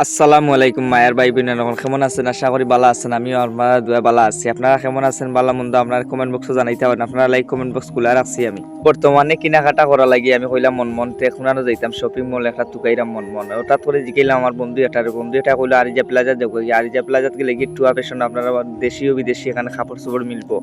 আসসালামু আলাইকুম মায়ের ভাই বোনেরা কেমন আছেন? আশা করি ভালো আছেন। আমিও আমার দোয়া ভালো আছি। আপনারা কেমন আছেন? ভালো মন্দ আপনার কমেন্ট বক্সে জানাইতে পারেন। আপনারা লাইক কমেন্ট বক্স খোলা রাখছি আমি। বর্তমানে কেনাকাটা করা লাগি আমি কইলাম মন তে এখনো যাইতাম শপিং মল একটা তুকাইরাম মন হঠাৎ করে জিগাইলাম আমার বন্ধু এটা কইলো আরিজা প্লাজা দেখো আরিজা প্লাজাত গেলে কি টুয়া ফ্যাশন আপনারা দেশি ও বিদেশি এখানে কাপড় চোপড় মিলবো।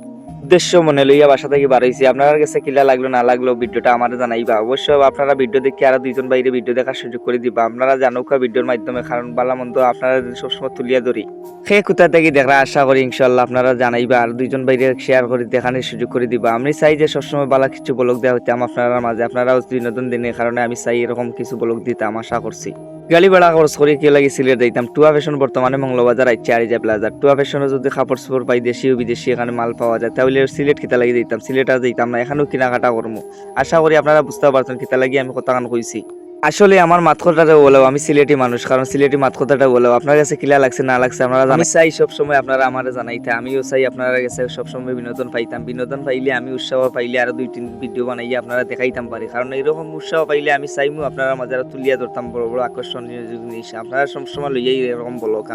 উদ্দেশ্য মনে লইয়া বাসা থেকে বার হইছি। আপনার কাছে কিলা লাগলো না লাগলো ভিডিওটা আমারে জানাইবা। অবশ্য আপনারা ভিডিও দেখে আরো দুইজন বাইরে ভিডিও দেখার সুযোগ করে দিবা। আপনারা জানুকা ভিডিওর মাধ্যমে কারণ বালা মন্দ আপনারা সবসময় তুলিয়া ধরি। সে কোথা থেকে দেখা আশা করি ইনশাল্লাহ আপনারা জানাইবা আর দুইজন বাইরে শেয়ার করে দেখানোর সুযোগ করে দিবা। আমি চাই যে সবসময় বালা কিছু ব্লগ দেওয়া হইতাম আপনারা মাঝে। আপনারাও বিনোদন দিনের কারণে আমি চাই এরকম কিছু ব্লগ দিতাম আশা করছি। গাড়ি ভাড়া খরচ করে কি লাগি সিলেট যাইতাম। টুয়া ফ্যাশন বর্তমানে মঙ্গলবাজার আইছে আরিজা প্লাজা। টুয়া ফ্যাশনে যদি কাপড় চোপড় পাই দেশি ও বিদেশি এখানে মাল পাওয়া যায় তাহলে সিলেট কিতা লাগি যাইতাম। সিলেট আর যাইতাম না, এখানেও কেনাকাটা করবো। আশা করি আপনারা বুঝতে পারছেন কিতা লাগি আমি কথা কান কইছি। আসলে আমার মাত কথাটা বলেও আমি সিলেটি মানুষ, কারণ সিলেটি মাত কথাটা বলেও আপনার কাছে কিলা লাগছে না লাগছে আপনারা আমি চাই সবসময় আপনারা আমার জানাইতে। আমিও চাই আপনারা কাছে সবসময় বিনোদন পাইতাম। বিনোদন পাইলে আমি উৎসাহ পাইলে আরো দুই তিন ভিডিও বানাইয়া আপনারা দেখাইতাম পারি, কারণ এইরকম উৎসাহ পাইলে আমি চাইমু আপনারা মাঝে আরো তুলিয়া ধরতাম বড় বড় আকর্ষণীয় জিনিস। আপনারা সবসময় লইয়াই এরকম বলক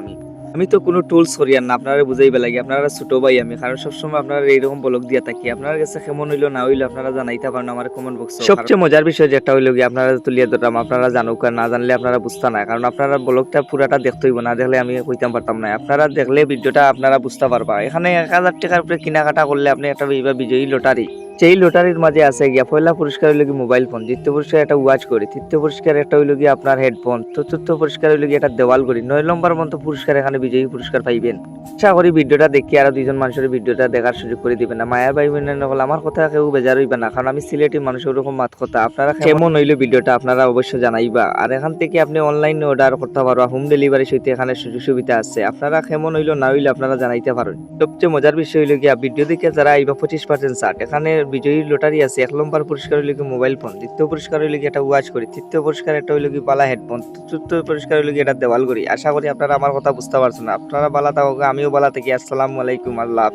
আমি তো কোনো টুলস করিয়ান না, আপনারা বুঝাইবে লাগে। আপনারা ছোট ভাই আমি, কারণ সবসময় আপনারা এইরকম ব্লগ দিয়া থাকি। আপনার কাছে কেমন হইলো না হইলো আপনারা জানাইতে পারেন আমার কমেন্ট বক্সে। সবচেয়ে মজার বিষয় যেটা হইলো কি আপনারা তুলিয়া ধরতাম, আপনারা জানুক আর না জানলে আপনারা বুঝতে না, কারণ আপনারা ব্লগটা পুরাটা দেখতে হইব, না দেখলে আমি কইতাম পারতাম না। আপনারা দেখলে ভিডিওটা আপনারা বুঝতে পারবা। এখানে 1000 টাকার উপরে কেনাকাটা করলে আপনি একটা বিজয়ী লটারি। সেই লটারির মাঝে আছে গিয়া পয়লা পুরস্কার হইলো কি মোবাইল ফোন, দ্বিতীয় পুরস্কার একটা ওয়াচ করি, তৃতীয় পুরস্কার একটা হইলো কি আপনার হেডফোন, চতুর্থ পুরস্কার হইলো কি একটা দেওয়াল ঘড়ি, 9 নম্বর মতো পুরস্কার এখানে বিজয়ী পুরস্কার পাইবেন। আশা করি ভিডিওটা দেখি আরো দুইজন মানুষের ভিডিওটা দেখার সুযোগ করে দিবেন না। মায়ের ভাই বোনের নকল আমার কথা কেউ বেজার হইবে না, কারণ আমি সিলেটি মানুষ ওরকম মাত কথা। আপনারা কেমন হইলো ভিডিওটা আপনারা অবশ্যই জানাইবা। আর এখান থেকে আপনি অনলাইনে অর্ডার করতে পারবা, হোম ডেলিভারি সহিত এখানে সুযোগ সুবিধা আছে। আপনারা কেমন হইলো না হইলো আপনারা জানাইতে পারেন। সবচেয়ে মজার বিষয় হইলো গিয়া ভিডিও দেখে যারা আইবা 25% ছাড়। এখানে বিজয়ী লটারি আছে। 1 নম্বর পুরস্কার হইলো কি মোবাইল ফোন, দ্বিতীয় পুরস্কার হইলো কি একটা ওয়াচ করি, তৃতীয় পুরস্কার একটা হইলো কি বালা হেডফোন, চতুর্থ পুরস্কার হইলো কি একটা দেওয়াল ঘড়ি। আশা করি আপনারা আমার কথা বুঝতে পারছেন। আপনারা বালা থাকুক, আমিও বালা থাকি। আসসালামু আলাইকুম, আল্লাহ।